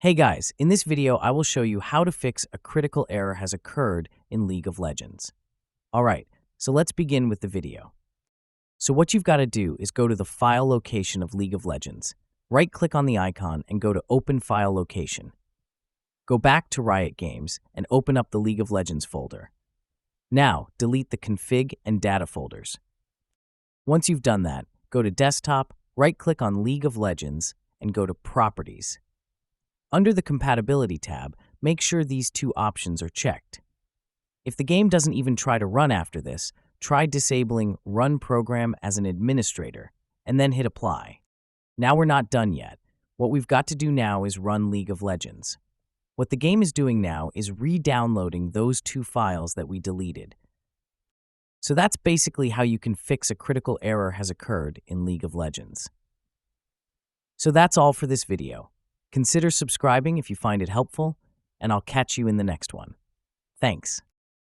Hey guys, in this video I will show you how to fix a critical error has occurred in League of Legends. Alright, so let's begin with the video. So what you've got to do is go to the file location of League of Legends. Right-click on the icon and go to Open File Location. Go back to Riot Games and open up the League of Legends folder. Now, delete the config and data folders. Once you've done that, go to Desktop, right-click on League of Legends, and go to Properties. Under the Compatibility tab, make sure these two options are checked. If the game doesn't even try to run after this, try disabling Run Program as an administrator, and then hit Apply. Now we're not done yet. What we've got to do now is run League of Legends. What the game is doing now is re-downloading those two files that we deleted. So that's basically how you can fix a critical error has occurred in League of Legends. So that's all for this video. Consider subscribing if you find it helpful, and I'll catch you in the next one. Thanks.